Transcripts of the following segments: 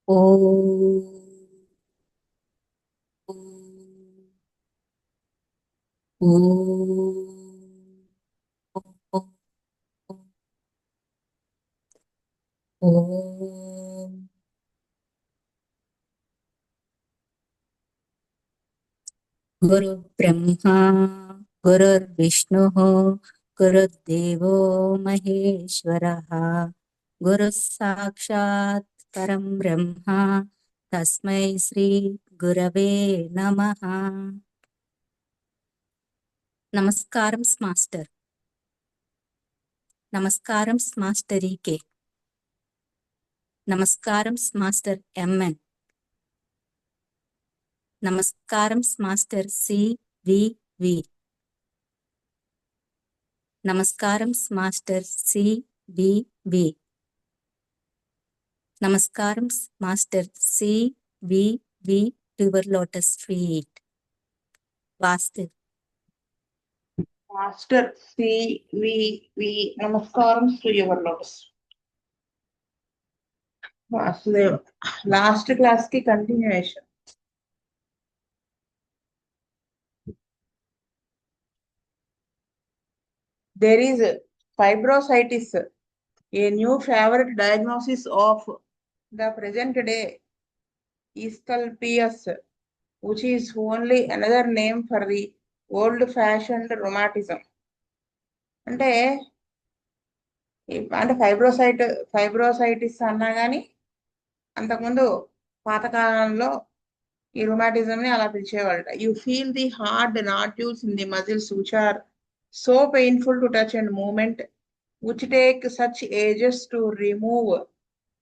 ఓం ఓం గురు బ్రహ్మా గురుర్విష్ణుః గురుర్దేవో మహేశ్వరः గురు సాక్షాత్ పరం బ్రహ్మ తస్మై శ్రీ గురవే నమః. నమస్కారం మాస్టర్. నమస్కారం మాస్టర్ ఈకే. నమస్కారం మాస్టర్ ఎంఎన్. నమస్కారం మాస్టర్ సివివి. నమస్కారం మాస్టర్ సివివి. నమస్కారం master CVV to your lotus feet. Vastu master CVV నమస్కారం to your lotus. Vasudev last class కి continuation. There is fibrositis, a new favorite diagnosis of the present day Asclepius, which is only another name for the old-fashioned rheumatism. అంటే ఫైబ్రోసైటిస్ అన్నా కానీ అంతకుముందు పాతకాలంలో ఈ rheumatism ని అలా పిలిచేవాళ్ళట. You feel the hard nodules in the muscles which are so painful to touch and movement which take such ages to remove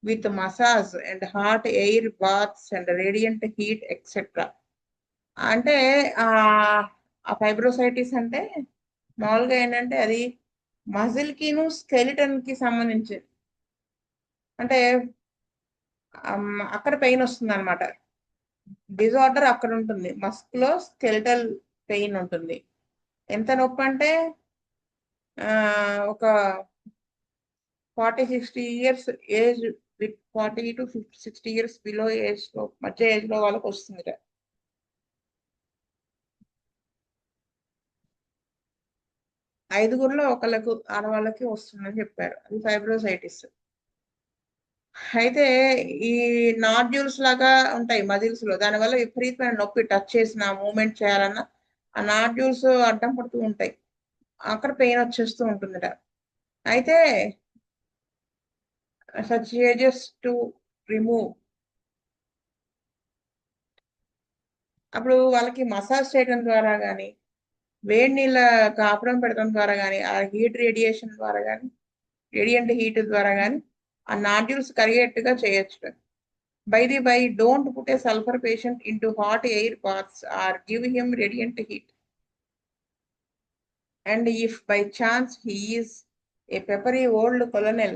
with massage and hot air baths and radiant heat etcetera. అంటే ఆ ఫైబ్రోసైటిస్ అంటే మామూలుగా ఏంటంటే అది muscle కిను skeleton కి సంబంధించింది. అంటే అక్కడ పెయిన్ వస్తుంది అనమాట. డిజార్డర్ అక్కడ ఉంటుంది, మస్క్లో స్కెలిటల్ పెయిన్ ఉంటుంది. ఎంత నొప్పి అంటే ఒక 40-60 years age, 40 to 60 years below age లో, మధ్య ఏజ్ లో వాళ్ళకి వస్తుంది. 5గురిలో ఒకళ్ళకు ఆడవాళ్ళకి వస్తుందని చెప్పారు. అది ఫైబ్రోసైటిస్. అయితే ఈ నాడ్యూల్స్ లాగా ఉంటాయి మజిల్స్ లో, దానివల్ల విపరీతమైన నొప్పి, టచ్ చేసిన మూమెంట్ చేయాలన్నా ఆ నాడ్యూల్స్ అడ్డం పడుతూ ఉంటాయి, అక్కడ పెయిన్ వచ్చేస్తూ ఉంటుందిట. అయితే సచ్ ఏజెస్ టు రిమూవ్, అప్పుడు వాళ్ళకి మసాజ్ చేయడం ద్వారా కానీ, వేడి నీళ్ళ కాపడం పెడతాం ద్వారా కానీ, ఆ హీట్ రేడియేషన్ ద్వారా కానీ, రేడియంట్ హీట్ ద్వారా కానీ ఆ నాడ్యూల్స్ కరిగేట్టుగా చేయొచ్చు. By the by, don't put a sulfur patient into hot air baths or give him radiant heat. And if by chance he is a peppery old colonel,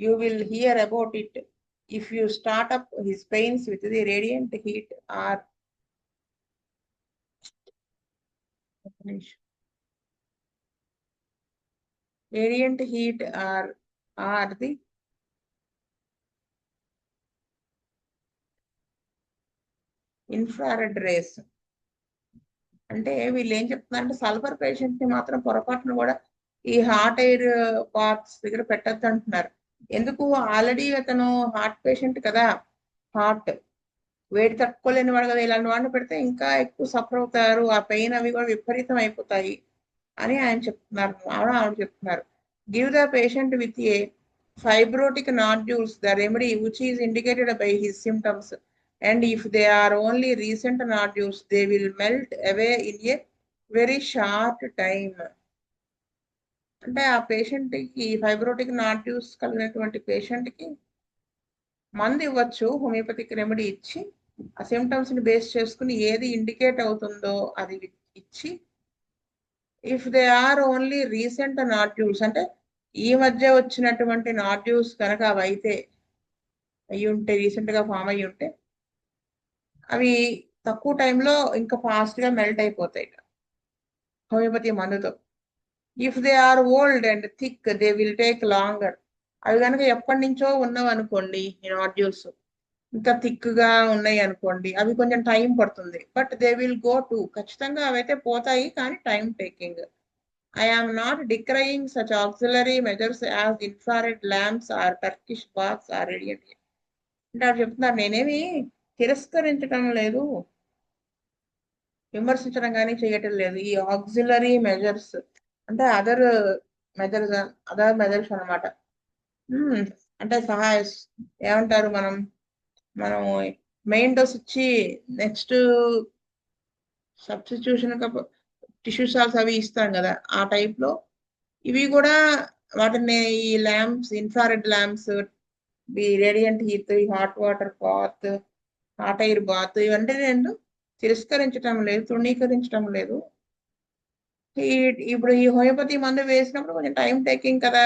you will hear about it if you start up his pains with the radiant heat or the infrared rays. అంటే వీళ్ళు ఏం చెప్తున్నారంటే sulphur patient ని మాత్రం పొరపాటును కూడా ఈ hot air baths దగ్గర పెట్టద్దు అంటున్నారు. ఎందుకు? ఆల్రెడీ అతను హార్ట్ పేషెంట్ కదా, హార్ట్ వేడి తట్టుకోలేని వాడు కదా, ఇలాంటి వాడిని పెడితే ఇంకా ఎక్కువ సఫర్ అవుతారు, ఆ పెయిన్ అవి కూడా విపరీతం అయిపోతాయి అని ఆయన చెప్తున్నారు. ఆవిడ చెప్తున్నారు, give the patient with a fibrotic nodules the remedy which is indicated by his symptoms, and if they are only recent nodules, they will melt away in a very short time. అంటే ఆ పేషెంట్కి, fibrotic nodules కలిగినటువంటి పేషెంట్కి మందు ఇవ్వచ్చు, homoeopathic remedy ఇచ్చి ఆ symptoms ని బేస్ చేసుకుని ఏది ఇండికేట్ అవుతుందో అది ఇచ్చి, if they are only recent nodules, అంటే ఈ మధ్య వచ్చినటువంటి నాడ్యూల్స్ కనుక అవి అయితే అయ్యి ఉంటే, రీసెంట్ గా ఫామ్ అయ్యి ఉంటే, అవి తక్కువ టైంలో ఇంకా ఫాస్ట్ గా మెల్ట్ అయిపోతాయి హోమియోపతి మందుతో. If they are old and thick they will take longer. అవి కనుక ఎప్పటి నుంచో ఉన్నావు అనుకోండి ఈ నాడ్యూల్స్, ఇంకా థిక్ గా ఉన్నాయి అనుకోండి, అవి కొంచెం టైం పడుతుంది. But they will go to, ఖచ్చితంగా అవైతే పోతాయి, కానీ time taking. I am not decrying such auxiliary measures as infrared lamps or Turkish baths or radiant. అంటే వాళ్ళు చెప్తున్నారు, నేనేమి తిరస్కరించడం లేదు, విమర్శించడం కానీ చేయటం లేదు. ఈ ఆక్సిలరీ మెజర్స్ అంటే మెజర్స్ అదర్ మెజర్స్ అనమాట. అంటే సహాయ ఏమంటారు, మనం మెయిన్ డోస్ ఇచ్చి నెక్స్ట్ సబ్స్టిట్యూషన్ టిష్యూ సాల్స్ అవి ఇస్తాం కదా, ఆ టైప్ లో ఇవి కూడా వాటిని ఈ ల్యాంప్స్, ఇన్ఫ్రారెడ్ ల్యాంప్స్, ఈ రేడియంట్ హీట్, ఈ hot water bath, hot air bath, ఇవన్నీ నేను తిరస్కరించడం లేదు, తృణీకరించడం లేదు. ఇప్పుడు ఈ హోమియోపతి మందు వేసినప్పుడు కొంచెం టైం టేకింగ్ కదా.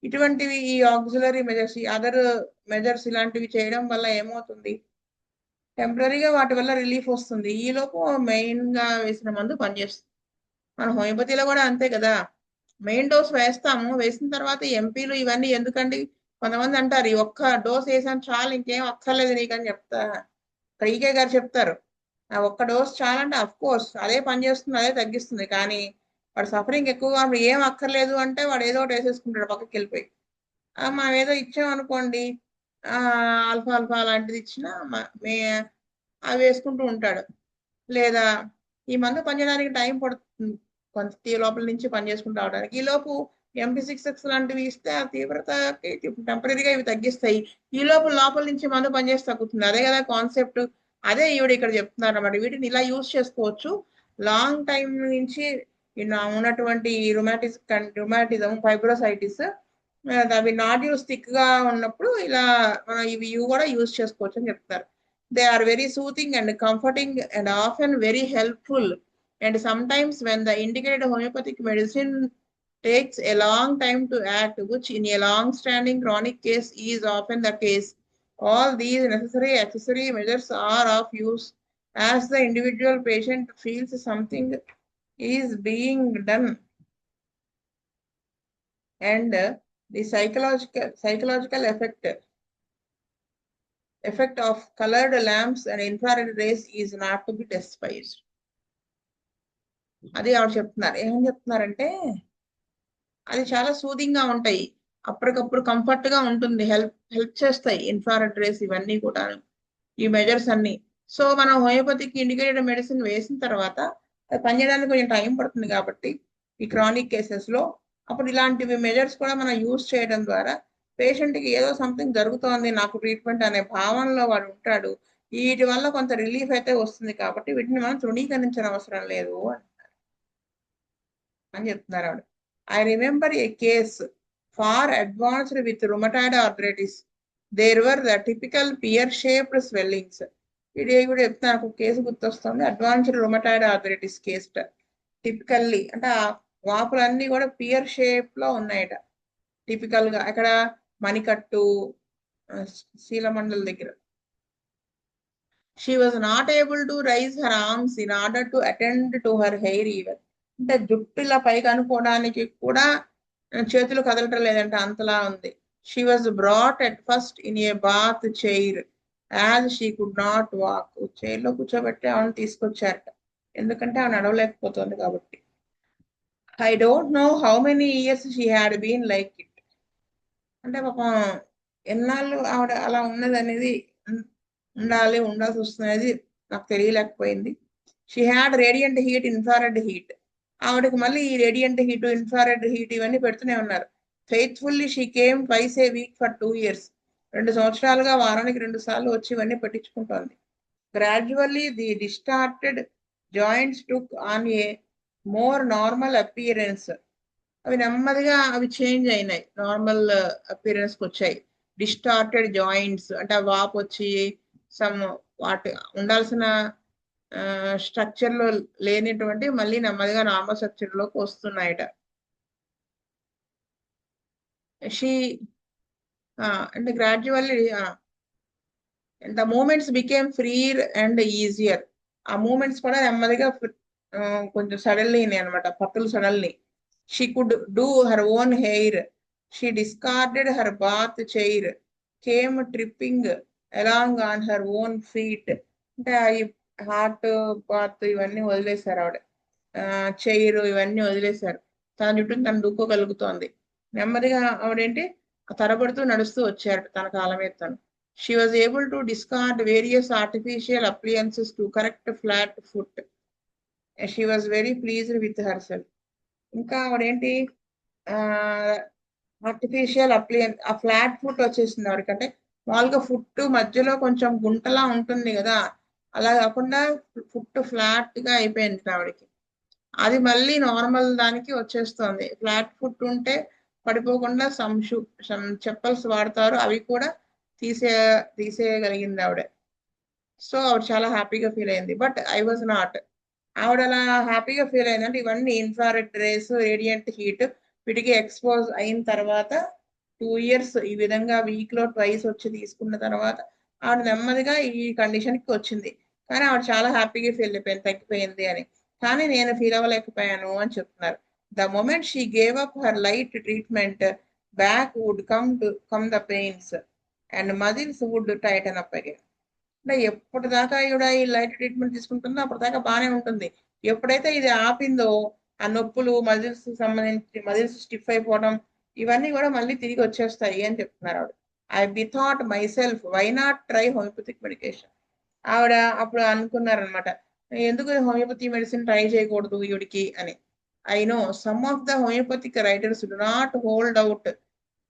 ఇటువంటివి ఈ ఆక్సిలరీ మెజర్స్, ఈ అదర్ మెజర్స్ ఇలాంటివి చేయడం వల్ల ఏమవుతుంది, టెంపరీగా వాటి వల్ల రిలీఫ్ వస్తుంది, ఈలోపు మెయిన్ గా వేసిన మందు పనిచేస్తుంది. మన హోమియోపతిలో కూడా అంతే కదా, మెయిన్ డోస్ వేస్తాము, వేసిన తర్వాత ఎంపీలు ఇవన్నీ ఎందుకండి. కొంతమంది అంటారు, ఈ ఒక్క డోస్ వేసాను చాలు, ఇంకేం అక్కర్లేదు నీకని చెప్తా. ఇక్కడ ఈకే గారు చెప్తారు, ఆ ఒక్క డోస్ చాలంటే అఫ్ కోర్స్ అదే పనిచేస్తుంది, అదే తగ్గిస్తుంది, కానీ వాడు సఫరింగ్ ఎక్కువగా ఏం అక్కర్లేదు అంటే వాడు ఏదో ఒకటి వేసేసుకుంటాడు పక్కకి వెళ్ళిపోయి. మనం ఏదో ఇచ్చామనుకోండి, ఆల్ఫా ఆల్ఫా లాంటిది ఇచ్చినా అవి వేసుకుంటూ ఉంటాడు. లేదా ఈ మందు పనిచేయడానికి టైం పడుతుంది, కొంత లోపల నుంచి పని చేసుకుంటూ రావడానికి. ఈ లోపు MP6X లాంటివి ఇస్తే ఆ తీవ్రతకి టెంపరీగా ఇవి తగ్గిస్తాయి, ఈ లోపల నుంచి మందు పనిచేసి తగ్గుతుంది. అదే కదా కాన్సెప్ట్. అదే ఈవిడ ఇక్కడ చెప్తున్నారు అన్నమాట. వీటిని ఇలా యూజ్ చేసుకోవచ్చు. లాంగ్ టైం నుంచి ఉన్నటువంటి రుమాటిజం, ఫైబ్రోసైటిస్, అవి నాడ్యూల్స్ థిక్ గా ఉన్నప్పుడు ఇలా మనం ఇవి కూడా యూజ్ చేసుకోవచ్చు అని చెప్తారు. They are very soothing and comforting and often very helpful. And sometimes when the indicated homeopathic medicine takes a long time to act, which in a long-standing chronic case is often the case, all these necessary accessory measures are of use as the individual patient feels something is being done. And the psychological effect of colored lamps and infrared rays is not to be despised. అది ఆవిడ చెప్తున్నారు. ఏం చెప్తున్నారంటే, అది చాలా soothing గా ఉంటాయి, అప్పటికప్పుడు కంఫర్ట్ గా ఉంటుంది, హెల్ప్ చేస్తాయి ఇన్ఫ్రారెడ్ రేస్ ఇవన్నీ కూడా, ఈ మెజర్స్ అన్ని. సో మనం హోమియోపతికి ఇండికేటెడ్ మెడిసిన్ వేసిన తర్వాత అది పనిచేయడానికి కొంచెం టైం పడుతుంది కాబట్టి ఈ క్రానిక్ కేసెస్ లో, అప్పుడు ఇలాంటివి మెజర్స్ కూడా మనం యూజ్ చేయడం ద్వారా పేషెంట్ కి ఏదో సంథింగ్ జరుగుతోంది నాకు ట్రీట్మెంట్ అనే భావనలో వాడు ఉంటాడు. వీటి వల్ల కొంత రిలీఫ్ అయితే వస్తుంది, కాబట్టి వీటిని మనం తృణీకరించిన అవసరం లేదు అని చెప్తున్నారు ఆవిడ. I remember a case far advanced with rheumatoid arthritis. There were the typical pear shaped swellings. ఇది కూడా చెప్తే నాకు కేసు గుర్తొస్తుంది, advanced rheumatoid arthritis case. Typically అంటే ఆ వాపులన్నీ కూడా పియర్ షేప్ లో ఉన్నాయట, టిపికల్ గా. అక్కడ మణికట్టు, శీలమండల్ దగ్గర. She was not able to raise her arms in order to attend to her hair even. అంటే జుట్టు ఇలా పైకి అనుకోవడానికి కూడా చేతులు కదలటం లేదంటే అంతలా ఉంది. She was brought at first in a bath chair as she could not walk. Chair లో కూర్చోబెట్టి ఆమెను తీసుకొచ్చారట, ఎందుకంటే ఆమె నడవలేకపోతుంది కాబట్టి. I don't know how many years she had been like it. అంటే పాపం ఎన్నాళ్ళు ఆవిడ అలా ఉన్నది అనేది, ఉండాల్సి వస్తున్నది నాకు తెలియలేకపోయింది. She had radiant heat, infrared heat. ఆవిడకి మళ్ళీ ఈ రేడియంట్ హీట్, ఇన్ఫ్రారెడ్ హీట్ ఇవన్నీ పెడుతూనే ఉన్నారు. Faithfully she came twice a week for 2 years. 2 సంవత్సరాలుగా వారానికి 2 సార్లు వచ్చి ఇవన్నీ పెట్టించుకుంటోంది. Gradually the distorted joints took on a more normal appearance. అవి నెమ్మదిగా అవి చేంజ్ అయినాయి, నార్మల్ అపియరెన్స్ కి వచ్చాయి. డిస్టార్టెడ్ జాయింట్స్ అంటే వాపు వచ్చి సమ్ వాటి ఉండాల్సిన స్ట్రక్చర్ లో లేనిటువంటి మళ్ళీ నెమ్మదిగా నార్మల్ స్ట్రక్చర్ లోకి వస్తున్నాయట. షీ అంటే gradually the movements became freer and easier. ఆ మూమెంట్స్ కూడా నెమ్మదిగా కొంచెం సడన్లీ అనమాట, పట్టులు suddenly. She could do her own hair. She discarded her bath chair, came tripping along on her own feet. అంటే ఈ హార్ట్ బాత్ ఇవన్నీ వదిలేశారు ఆవిడ, చైర్ ఇవన్నీ వదిలేశారు. తన చుట్టూ తను దూకోగలుగుతోంది. నెమ్మదిగా ఆవిడేంటి తరబడుతూ నడుస్తూ వచ్చారు తన కాళ్ళ మీద తను. She was able to discard various artificial appliances to correct flat foot. She was very pleased with her self. ఇంకా ఆవిడేంటి ఆర్టిఫిషియల్ ఆ ఫ్లాట్ ఫుట్ వచ్చేసింది ఆవిడకి. అంటే మామూలుగా ఫుట్ మధ్యలో కొంచెం గుంటలా ఉంటుంది కదా, అలా కాకుండా ఫుట్ ఫ్లాట్ గా అయిపోయింది ఆవిడకి. అది మళ్ళీ నార్మల్ దానికి వచ్చేస్తుంది. ఫ్లాట్ ఫుట్ ఉంటే పడిపోకుండా సమ్ చెప్పల్స్ వాడతారు, అవి కూడా తీసే తీసేయగలిగింది ఆవిడ. సో ఆవిడ చాలా హ్యాపీగా ఫీల్ అయింది. But I was not. ఆవిడ అలా హ్యాపీగా ఫీల్ అయిందంటే ఇవన్నీ ఇన్ఫ్రారెడ్ రేస్, రేడియంట్ హీట్ వీటికి ఎక్స్పోజ్ అయిన తర్వాత 2 years ఈ విధంగా వీక్ లో ట్వైస్ వచ్చి తీసుకున్న తర్వాత ఆవిడ నెమ్మదిగా ఈ కండిషన్ కి వచ్చింది. కానీ ఆవిడ చాలా హ్యాపీగా ఫీల్ అయిపోయింది తగ్గిపోయింది అని. కానీ నేను ఫీల్ అవ్వలేకపోయాను అని చెప్తున్నారు. The moment she gave up her light treatment, back would come the pains and muscles would tighten up again. అంటే ఎప్పటిదాకా ఈవిడ ఈ లైట్ ట్రీట్మెంట్ తీసుకుంటుందో అప్పటిదాకా బాగానే ఉంటుంది. ఎప్పుడైతే ఇది ఆపిందో ఆ నొప్పులు, మజిల్స్ స్టిఫ్ అయిపోవడం ఇవన్నీ కూడా మళ్ళీ తిరిగి వచ్చేస్తాయి అని చెప్తున్నారు ఆవిడ. I bethought myself why not try homeopathic medication. ఆవిడ అప్పుడు అనుకున్నారనమాట, ఎందుకు హోమియోపతి మెడిసిన్ ట్రై చేయకూడదు ఈవిడికి అని. I know some of the homeopathic writers do not hold out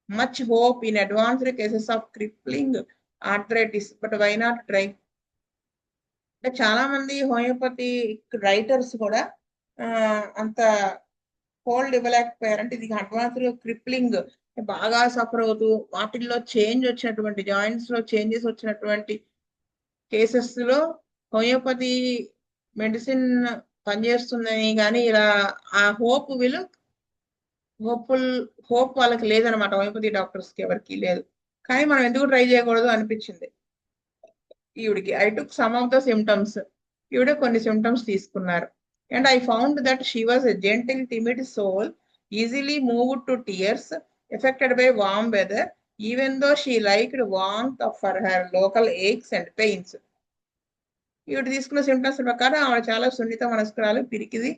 much hope in advanced cases of crippling arthritis, but why not try. అంటే చాలా మంది homeopathy writers కూడా అంత హోల్డ్ ఇవ్వలేకపోయారు. అంటే ఇది అడ్వాన్స్డ్ క్రిప్లింగ్ బాగా సఫర్ అవుతూ వాటిల్లో చేంజ్ వచ్చినటువంటి జాయింట్స్ లో చేంజెస్ వచ్చినటువంటి కేసెస్ లో హోమియోపతి మెడిసిన్ పనిచేస్తుందని కానీ ఇలా ఆ హోప్ వాళ్ళకి లేదనమాట. హోమియోపతి డాక్టర్స్ కి ఎవరికి లేదు. కానీ మనం ఎందుకు ట్రై చేయకూడదు అనిపించింది ఈవిడికి. I took some of the symptoms. ఈవిడ కొన్ని సిమ్టమ్స్ తీసుకున్నారు. And I found that she was a gentle timid soul, easily moved to tears, affected by warm weather, even though she liked warmth for her local aches and pains. ఈవిడ తీసుకున్న symptoms ప్రకారం ఆవిడ చాలా సున్నిత మనస్కురాలు, పిరికిది.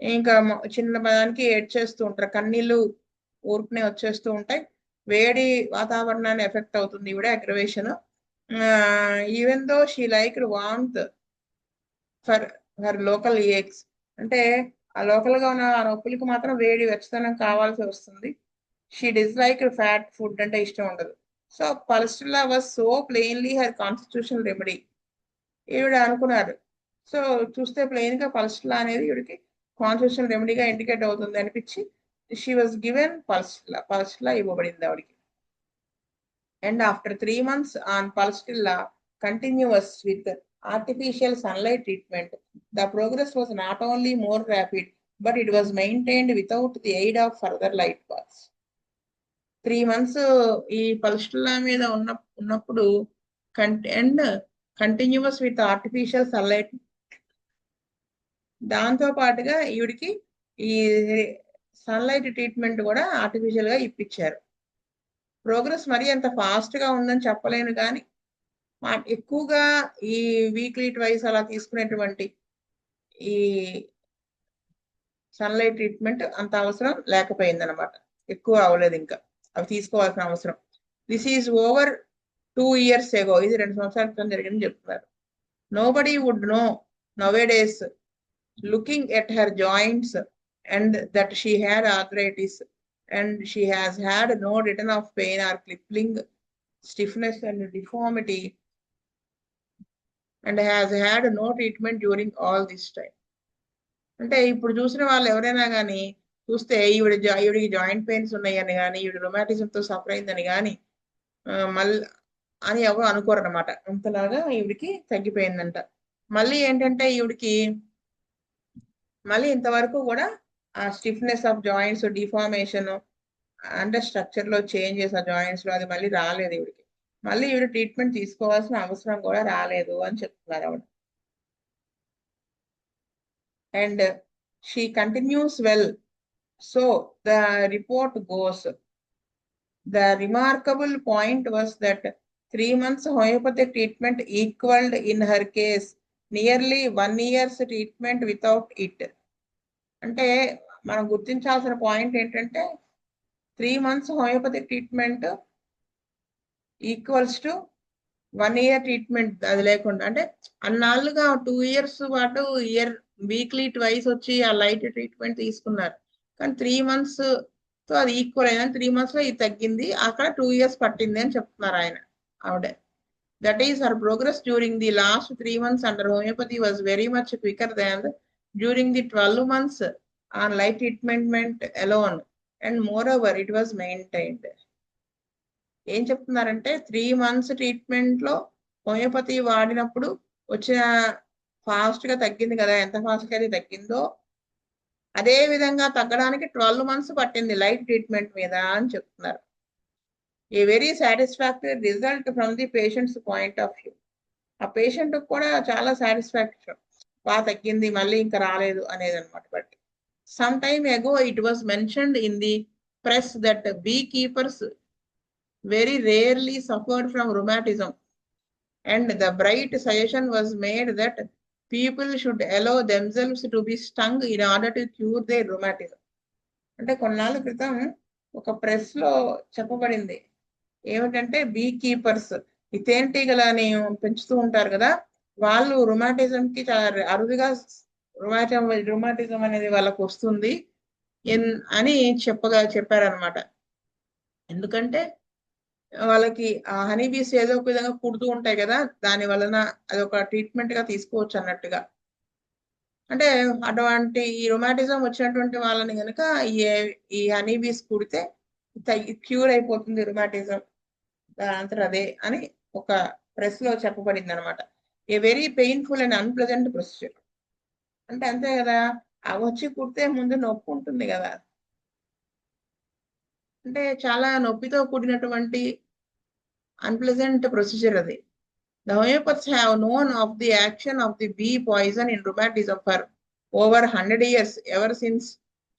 ఇంకా చిన్న పదానికి ఏడ్చేస్తూ ఉంటారు, కన్నీళ్లు ఊరుకునే వచ్చేస్తూ ఉంటాయి. వేడి వాతావరణాన్ని ఎఫెక్ట్ అవుతుంది ఈవిడ aggravation. Even though she liked warmth for her local aches. అంటే ఆ లోకల్ గా ఉన్న ఆ నొప్పులకి మాత్రం వేడి వెచ్చదనం కావాల్సి వస్తుంది. షీ డిస్లైక్ ఫ్యాట్ ఫుడ్ అంటే ఇష్టం ఉండదు. So pulsatilla was so plainly her constitutional remedy. ఈవిడ అనుకున్నారు, సో చూస్తే ప్లెయిన్ గా పల్స్టిల్లా అనేది ఈవిడికి కాన్స్టిట్యూషనల్ రెమెడీగా ఇండికేట్ అవుతుంది అనిపించి షీ వాజ్ గివెన్ పల్స్టిల్లా ఇవ్వబడింది ఆవిడికి. And after 3 months on Pulstilla, continuous with artificial sunlight treatment, the progress was not only more rapid, but it was maintained without the aid of further light baths. 3 months ఈ pulsatilla మీద ఉన్నప్పుడు and continues with artificial sunlight, దాంతో పాటుగా ఈవిడికి ఈ sunlight treatment కూడా artificial గా ఇప్పించారు. ప్రోగ్రెస్ మరీ అంత ఫాస్ట్ గా ఉందని చెప్పలేను కానీ ఎక్కువగా ఈ వీక్లీ ట్వైస్ అలా తీసుకునేటువంటి ఈ సన్లైట్ ట్రీట్మెంట్ అంత అవసరం లేకపోయింది అనమాట. ఎక్కువ అవ్వలేదు ఇంకా అవి తీసుకోవాల్సిన అవసరం. This is over 2 years ago, ఇది 2 సంవత్సరాల క్రితం జరిగిందని చెప్తున్నారు. Nobody would know nowadays looking at her joints and that she had arthritis and she has had no return of pain or crippling stiffness and deformity and has had no treatment during all this time. అంటే ఇప్పుడు చూసిన వాళ్ళు ఎవరైనా కానీ చూస్తే ఈవిడికి joint pains ఉన్నాయని కానీ ఈవిడ రొమాటిజంతో సఫర్ అయిందని కానీ మళ్ళీ అని ఎవరు అనుకోరు అనమాట. అంతలాగా ఈవిడికి తగ్గిపోయిందంట. మళ్ళీ ఏంటంటే ఈవిడికి మళ్ళీ ఇంతవరకు కూడా ఆ స్టిఫ్నెస్ ఆఫ్ జాయింట్స్, డిఫార్మేషన్ అంటే స్ట్రక్చర్ లో చేంజెస్ ఆ జాయింట్స్ లో అది మళ్ళీ రాలేదు ఈవిడికి. మళ్ళీ ఈవిడ ట్రీట్మెంట్ తీసుకోవాల్సిన అవసరం కూడా రాలేదు అని చెప్తున్నారు ఆవిడ. And she continuous well, so the report goes. The remarkable point was that 3 months homeopathic treatment equaled in her case nearly 1 year's treatment without it. అంటే మనం గుర్తించాల్సిన పాయింట్ ఏంటంటే 3 months homeopathic treatment equals to 1 year treatment అది లేకుండా, అంటే అన్నాళ్ళుగా 2 years పాటు weekly twice వచ్చి ఆ లైట్ ట్రీట్మెంట్ తీసుకున్నారు. కానీ 3 months తో అది ఈక్వల్ అయిందని 3 months లో ఇది తగ్గింది, అక్కడ 2 years పట్టింది అని చెప్తున్నారు ఆవిడ. That is, her progress during the last 3 months under homeopathy was very much quicker than during the 12 months on light treatment alone, and moreover it was maintained. ఏం చెప్తున్నారంటే 3 months ట్రీట్మెంట్ లో హోమియోపతి వాడినప్పుడు వచ్చిన fast గా తగ్గింది కదా, ఎంత fast గా తగ్గిందో అదే విధంగా తగ్గడానికి 12 months పట్టింది లైట్ ట్రీట్మెంట్ మీద అని చెప్తున్నారు. A very satisfactory result from the patients point of view. ఆ పేషెంట్ కూడా చాలా సాటిస్ఫాక్షన్, బాగా తగ్గింది మళ్ళీ ఇంకా రాలేదు అనేది అనమాట. బట్ సమ్ టైమ్ అగో it was mentioned in the press that bee keepers very rarely suffered from rheumatism, and the bright suggestion was made that people should allow themselves to be stung in order to cure their rheumatism. అంటే కొన్నాళ్ళ క్రితం ఒక press లో చెప్పబడింది ఏమిటంటే bee keepers, ఈ తేనెటీగలని పెంచుతూ ఉంటారు కదా, వాళ్ళు రుమాటిజం కి చాలా అరుదుగా రుమాటిజం అనేది వాళ్ళకు వస్తుంది అని చెప్పారనమాట. ఎందుకంటే వాళ్ళకి ఆ హనీ బీస్ ఏదో ఒక విధంగా కుడుతూ ఉంటాయి కదా, దాని వలన అది ఒక ట్రీట్మెంట్ గా తీసుకోవచ్చు అన్నట్టుగా. అంటే అటువంటి ఈ రొమాటిజం వచ్చినటువంటి వాళ్ళని కనుక ఈ హనీ బీస్ కుడితే క్యూర్ అయిపోతుంది రొమాటిజం దాని అదే అని ఒక ప్రెస్ లో చెప్పబడింది అనమాట. A very painful and unpleasant procedure. అంటే అంతే కదా, అవి వచ్చి కుడితే ముందు నొప్పి ఉంటుంది కదా, అంటే చాలా నొప్పితో కూడినటువంటి unpleasant procedure అది. The homeopaths have known of the action of the bee poison in rheumatism for over 100 years, ever since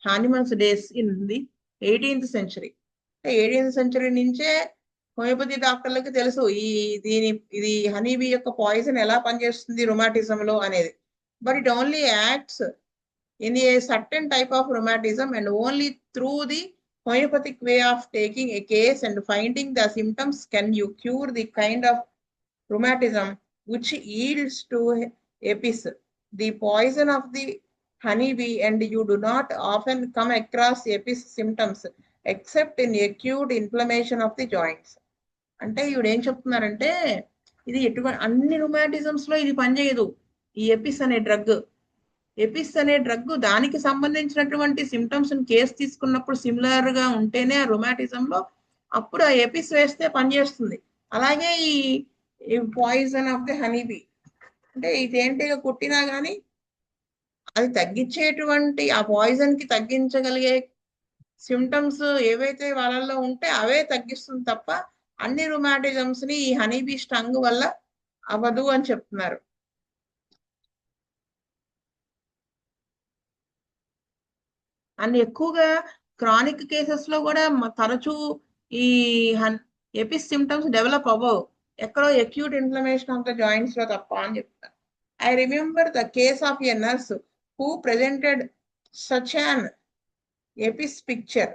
Hahnemann's days in the 18th century. 18th century నుంచే హోమియోపతి డాక్టర్లకు తెలుసు ఇది హనీ బీ యొక్క poison ఎలా పనిచేస్తుంది rheumatism లో అనేది. But it only acts in a certain type of rheumatism and only through the homeopathic way of taking a case and finding the symptoms can you cure the kind of rheumatism which yields to apis, the poison of the honeybee, and you do not often come across apis symptoms except in acute inflammation of the joints. అంటే ఇవిడ ఏం చెప్తున్నారంటే ఇది ఎటువంటి అన్ని రుమాటిజమ్స్ లో ఇది పనిచేయదు. ఈ ఎపిస్ అనే డ్రగ్ దానికి సంబంధించినటువంటి సిమ్టమ్స్ కేసు తీసుకున్నప్పుడు సిమిలర్ గా ఉంటేనే ఆ రొమాటిజం లో అప్పుడు ఆ ఎపిస్ వేస్తే పనిచేస్తుంది. అలాగే ఈ పాయిజన్ ఆఫ్ ది హనీబీ అంటే ఇదేంటిగా కుట్టినా గానీ అది తగ్గించేటువంటి ఆ పాయిజన్ కి తగ్గించగలిగే సిమ్టమ్స్ ఏవైతే వాళ్ళల్లో ఉంటే అవే తగ్గిస్తుంది తప్ప అన్ని రుమాటిజమ్స్ ని ఈ హనీబీ స్టంగ్ వల్ల అవ్వదు అని చెప్తున్నారు. అండ్ ఎక్కువగా క్రానిక్ కేసెస్ లో కూడా తరచూ ఈ ఎపిస్ సిమ్టమ్స్ డెవలప్ అవ్వవు, ఎక్కడో acute inflammation of the joints లో తప్ప అని చెప్తారు. I remember the case of a nurse who presented such an Apis picture.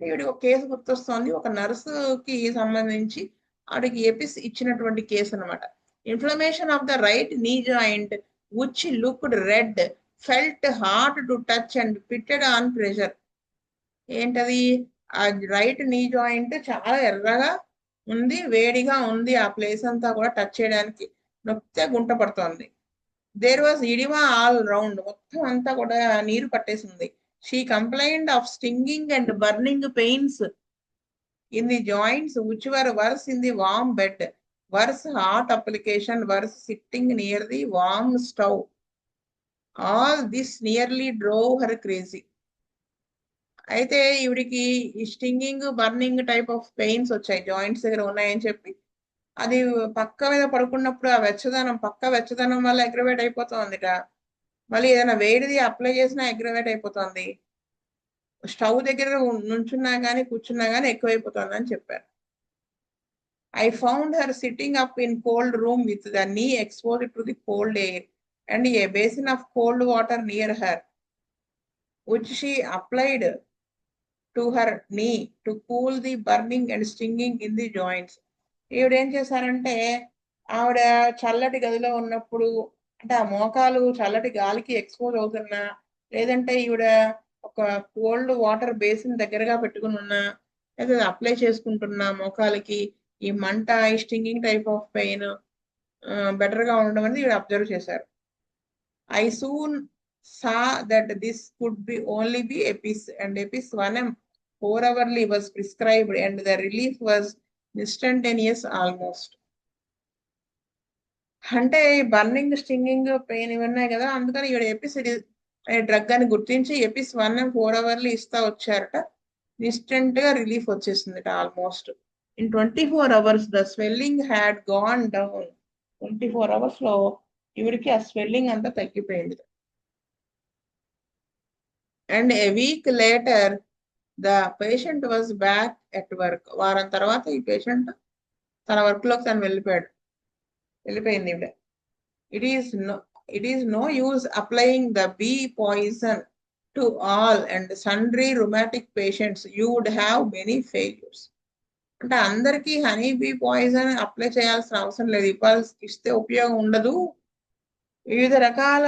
ఈవిడ ఒక కేసు గుర్తొస్తోంది, ఒక నర్సుకి సంబంధించి ఆవిడకి ఎపిస్ ఇచ్చినటువంటి కేసు అనమాట. Inflammation of the right knee joint which looked red, felt hard to touch and pitted on pressure. ఏంటది, ఆ right knee joint చాలా ఎర్రగా ఉంది, వేడిగా ఉంది, ఆ ప్లేస్ అంతా కూడా టచ్ చేయడానికి నొక్కితే గుంట పడుతోంది. There was oedema all round, మొత్తం అంతా కూడా నీరు పట్టేసింది. She complained of stinging and burning pains in the joints which were worse in the warm bed, worse hot application, worse sitting near the warm stove. All this nearly drove her crazy. అయితే ఈవిడికి ఈ stinging burning type of pains వచ్చాయి, joints దగ్గర ఉన్నాయని చెప్పి అది పక్క మీద పడుకున్నప్పుడు ఆ వెచ్చదనం వల్ల అగ్రవేట్ అయిపోతుందిట. మళ్ళీ ఏదైనా వేడిది అప్లై చేసినా అగ్రవేట్ అయిపోతుంది, స్టవ్ దగ్గర నుంచున్నా కానీ కూర్చున్నా కానీ ఎక్కువైపోతుంది అని చెప్పారు. I found her sitting up in cold room with the knee exposed to the cold air and a basin of cold water near her, which she applied to her knee to cool the burning and stinging in the joints. ఈవిడ ఏం చేశారంటే ఆవిడ చల్లటి గదిలో ఉన్నప్పుడు అంటే ఆ మోకాలు చల్లటి గాలికి ఎక్స్పోజ్ అవుతున్నా లేదంటే ఈవిడ ఒక కోల్డ్ వాటర్ బేసిన్ దగ్గరగా పెట్టుకుని ఉన్నా లేదా అప్లై చేసుకుంటున్నా మోకాలకి ఈ మంట ఈ stinging type of pain better గా ఉండడం అనేది ఈవిడ అబ్జర్వ్ చేశారు. I soon saw that this could be only be EPIS and EPIS 1M 4-hourly was prescribed and the relief was instantaneous almost. అంటే బర్నింగ్ స్టింగింగ్ పెయిన్ ఇవన్నాయి కదా అందుకని ఈవిడ Apis drug అని గుర్తించి ఎపిస్ 1M 4 hourly ఇస్తా వచ్చారట. Instant గా relief వచ్చేసింది almost. In 24 hours the swelling had gone down. 24 hours లో ఈవిడికి ఆ స్వెల్లింగ్ అంతా తగ్గిపోయింది. And A week later the patient was back at work. వారం తర్వాత ఈ పేషెంట్ తన వర్క్ లోకి తను వెళ్ళిపోయింది ఈవిడ. It is no use applying the bee poison to all and sundry rheumatic patients. You would have many failures. అంటే అందరికీ హనీ బీ పాయిజన్ అప్లై చేయాల్సిన అవసరం లేదు, ఇస్తే ఉపయోగం ఉండదు. వివిధ రకాల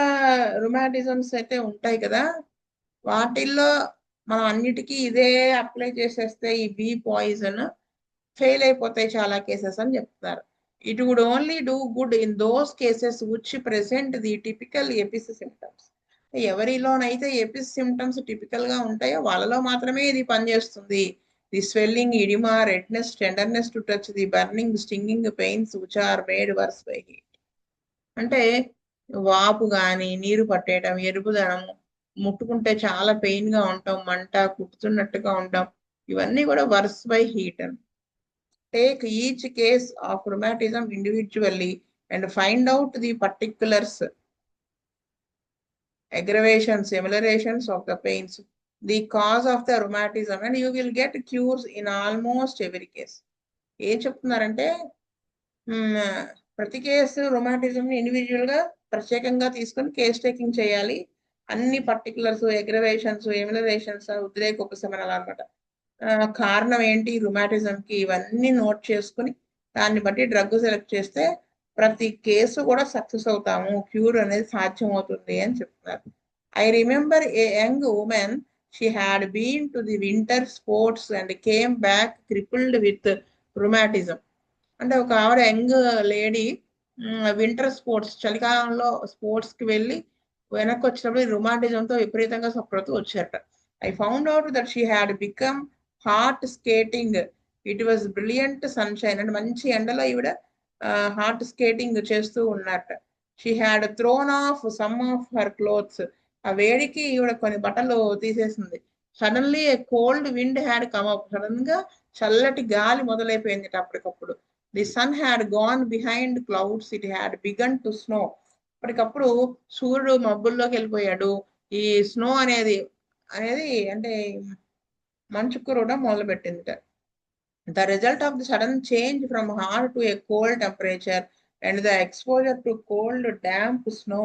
రుమాటిజమ్స్ అయితే ఉంటాయి కదా, వాటిల్లో మనం అన్నిటికీ ఇదే అప్లై చేసేస్తే ఈ బీ పాయిజన్ ఫెయిల్ అయిపోతాయి చాలా కేసెస్ అని చెప్తున్నారు. It would only do good in those cases which present the typical EPIS symptoms. ఎవరిలోనైతే ఎపిస్ సిమ్టమ్స్ టిపికల్ గా ఉంటాయో వాళ్ళలో మాత్రమే ఇది పనిచేస్తుంది. The swelling, oedema, redness, tenderness to touch, the burning, stinging pains which are made worse by heat. అంటే వాపు గాని, నీరు పట్టేయడం, ఎరుపుదనం, ముట్టుకుంటే చాలా పెయిన్ గా ఉంటాం, మంట కుట్టుతున్నట్టుగా ఉంటాం, ఇవన్నీ కూడా వర్స్ బై హీట్ అని. Take each case of rheumatism individually and find out the particulars, aggravations, ameliorations of the pains, the cause of the rheumatism, and you will get cures in almost every case. ఏం చెప్తున్నారంటే ప్రతి case రొమాటిజం individual గా ప్రత్యేకంగా తీసుకొని case taking చేయాలి. అన్ని particulars, aggravations, ఎమిలరేషన్స్, ఉద్రేక ఉపశమనాలు అనమాట, కారణం ఏంటి రుమాటిజం కి, ఇవన్నీ నోట్ చేసుకుని దాన్ని బట్టి డ్రగ్ సెలెక్ట్ చేస్తే ప్రతి కేసు కూడా సక్సెస్ అవుతాము, క్యూర్ అనేది సాధ్యం అవుతుంది అని చెప్తున్నారు. I remember a young woman, she had been to the winter sports and came back crippled with rheumatism. అంటే ఒక ఆవిడ యంగ్ లేడీ వింటర్ స్పోర్ట్స్, చలికాలంలో స్పోర్ట్స్ కి వెళ్ళి వెనక్కి వచ్చినప్పుడు రుమాటిజంతో విపరీతంగా సఫర్ అవుతూ వచ్చారట. I found out that she had become hot skating. It was brilliant sunshine. అంటే మంచి ఎండలో ఈవిడ హాట్ స్కేటింగ్ చేస్తూ ఉన్నట్ట. She had thrown off some of her clothes. ఆ వేడికి ఈవిడ కొన్ని బట్టలు తీసేసింది. Suddenly a cold wind had come up. Sudden గా చల్లటి గాలి మొదలైపోయింది అప్పటికప్పుడు. The sun had gone behind clouds, it had begun to snow. అప్పటికప్పుడు సూర్యుడు మబ్బుల్లోకి వెళ్ళిపోయాడు. ఈ స్నో అనేది అంటే మంచు కురవడం మొదలుపెట్టింది. The result of the sudden change from hot to a cold temperature and the exposure to cold damp snow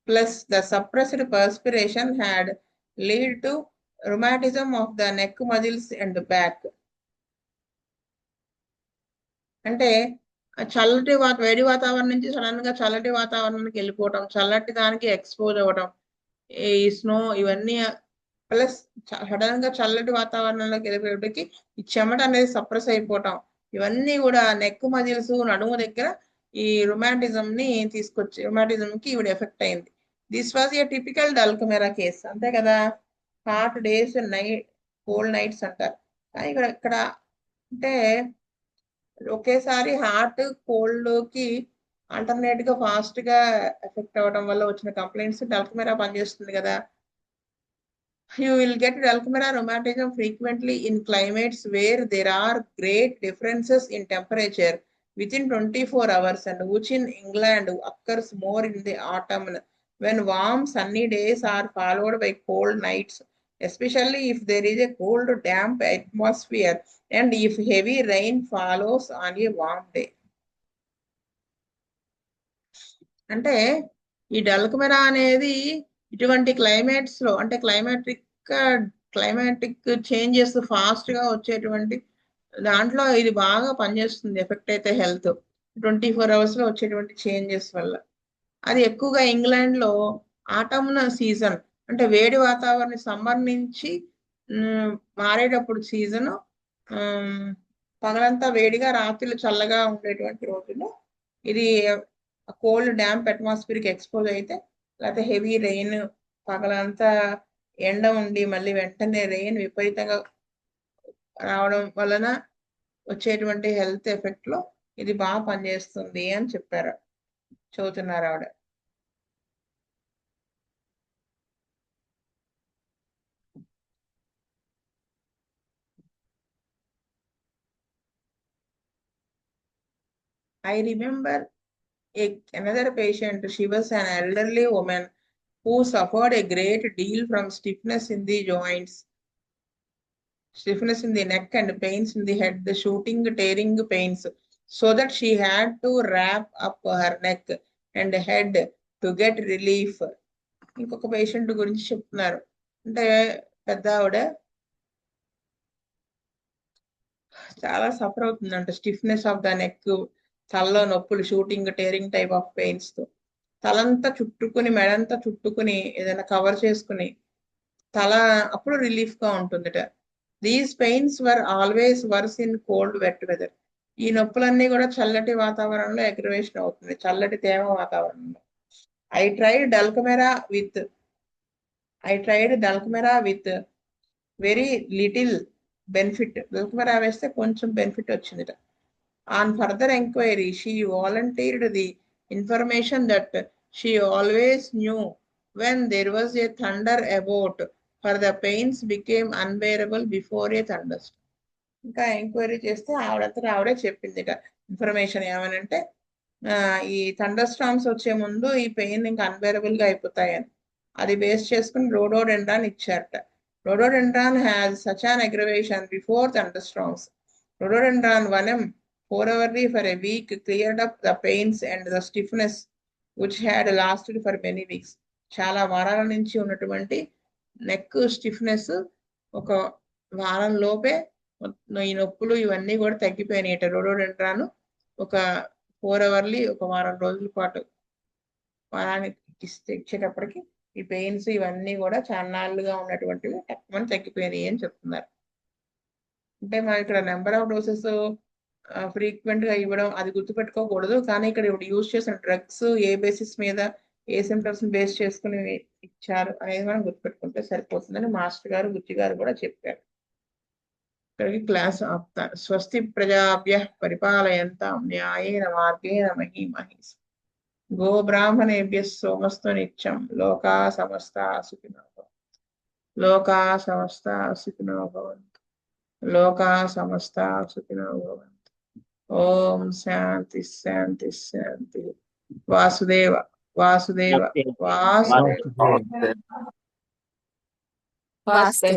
plus the suppressed perspiration had lead to rheumatism of the neck muscles and back. అంటే చల్లటి వేడి వాతావరణం నుంచి sudden గా చల్లటి వాతావరణానికి వెళ్ళిపోవటం, చల్లటి దానికి ఎక్స్పోజ్ అవ్వడం, ఈ స్నో, ఇవన్నీ ప్లస్ సడన్ గా చల్లటి వాతావరణంలోకి వెళ్ళిపోయేటికి ఈ చెమట అనేది సప్రెస్ అయిపోవటం, ఇవన్నీ కూడా నెక్ మజిల్స్, నడుము దగ్గర ఈ రుమాటిజం ని తీసుకొచ్చి రుమాటిజం కి ఈవిడ ఎఫెక్ట్ అయింది. This was a typical dulcamara case. అంతే కదా, హాట్ డేస్, కోల్డ్ నైట్స్ అంటారు. కానీ ఇక్కడ అంటే ఒకేసారి హాట్ కోల్డ్ కి ఆల్టర్నేట్ గా ఫాస్ట్ గా ఎఫెక్ట్ అవ్వడం వల్ల వచ్చిన కంప్లైంట్స్ డల్కమెరా పనిచేస్తుంది కదా. You will get dulcamera rheumatism frequently in climates where there are great differences in temperature within 24 hours and which in England occurs more in the autumn when warm sunny days are followed by cold nights especially if there is a cold, damp atmosphere and if heavy rain follows on a warm day. అంటే ఈ డల్కమెరా అనేది ఇటువంటి climates లో అంటే climatic changes fast గా వచ్చేటువంటి దాంట్లో ఇది బాగా పనిచేస్తుంది. ఎఫెక్ట్ అయితే హెల్త్ 24 hours లో వచ్చేటువంటి చేంజెస్ వల్ల. అది ఎక్కువగా ఇంగ్లాండ్ లో ఆటమ్ సీజన్ అంటే వేడి వాతావరణం సమ్మర్ నుంచి మారేటప్పుడు సీజన్ పగలంతా వేడిగా రాత్రులు చల్లగా ఉండేటువంటి రోజుల్లో ఇది కోల్డ్ డ్యాంప్ అట్మాస్ఫియర్కి ఎక్స్పోజ్ అయితే లేకపోతే హెవీ రెయిన్ పగలంతా ఎండ ఉండి మళ్ళీ వెంటనే రెయిన్ విపరీతంగా రావడం వలన వచ్చేటువంటి హెల్త్ ఎఫెక్ట్ లో ఇది బాగా పనిచేస్తుంది అని చెప్పారు, చదువుతున్నారు ఆవిడ. I remember another patient. She was an elderly woman who suffered a great deal from stiffness in the joints, stiffness in the neck and pains in the head, the shooting, tearing pains, so that she had to wrap up her neck and head to get relief. ఇంకొక patient గురించి చెప్తున్నారు. అంటే పెద్ద ఆవిడ చాలా suffer అవుతుందంట, stiffness of the neck, తలలో నొప్పులు, shooting tearing type of pains తో తలంతా చుట్టుకుని మెడంతా చుట్టుకుని ఏదైనా కవర్ చేసుకుని తల అప్పుడు రిలీఫ్ గా ఉంటుందిట. These pains were always worse in cold wet weather. ఈ నొప్పులన్నీ కూడా చల్లటి వాతావరణంలో అగ్రవేషన్ అవుతుంది, చల్లటి తేమ వాతావరణంలో. I tried dulcamara with very little benefit. Dulcamara వేస్తే కొంచెం బెనిఫిట్ వచ్చిందిట. On further enquiry, she volunteered the information that she always knew when there was a thunder about, for the pains became unbearable before a thunderstorm. ఇంకా enquiry చేస్తే ఆవిడే చెప్పిందిట information ఏమనంటే ఈ thunder storms వచ్చే ముందు ఈ పెయిన్ ఇంకా అన్బేరబుల్ గా అయిపోతాయని. అది బేస్ చేసుకుని రోడోడెండ్రాన్ ఇచ్చారట. Rhododendron has such an aggravation before thunderstorms. Rhododendron vanam foreverly for a week cleared up the pains and the stiffness which had lasted for many weeks. చాలా వారాల నుంచి ఉన్నటువంటి neck stiffness ఒక వారం లోపే ఈ నొప్పులు ఇవన్నీ కూడా తగ్గిపోయినాయట. రోడోడెండ్రాన్ ఒక 4 hourly ఒక వారం రోజుల పాటు వారానికి ఇచ్చేటప్పటికి ఈ పెయిన్స్ ఇవన్నీ కూడా చాన్నాళ్ళుగా ఉన్నటువంటివి తగ్గిపోయినాయి అని చెప్తున్నారు. అంటే మనం ఇక్కడ నెంబర్ ఆఫ్ డోసెస్ ఫ్రీక్వెంట్ గా ఇవ్వడం అది గుర్తుపెట్టుకోకూడదు, కానీ ఇక్కడ ఇప్పుడు యూజ్ చేసిన డ్రగ్స్ ఏ బేసిస్ మీద ఏ సిమ్టమ్స్ బేస్ చేసుకుని ఇచ్చారు అనేది మనం గుర్తుపెట్టుకుంటే సరిపోతుందని మాస్టర్ గారు బుజ్జి గారు కూడా చెప్పారు. ఇక్కడికి క్లాస్ ఆపుతారు. స్వస్తి ప్రజాభ్య పరిపాలయంతాం న్యాయేన మార్గేణ మహీమహీస్ గో బ్రాహ్మణేభ్య సోమస్తు నిత్యం లోకా సమస్తా సుఖినో భవంతు. లోకా సమస్తా సుఖినో భవంతు. లోకా సమస్తా సుఖినో భవంతు. ఓం శాంతి శాంతి శాంతి. వాసుదేవ వాసుదేవ వాసుదేవ. వాస్తే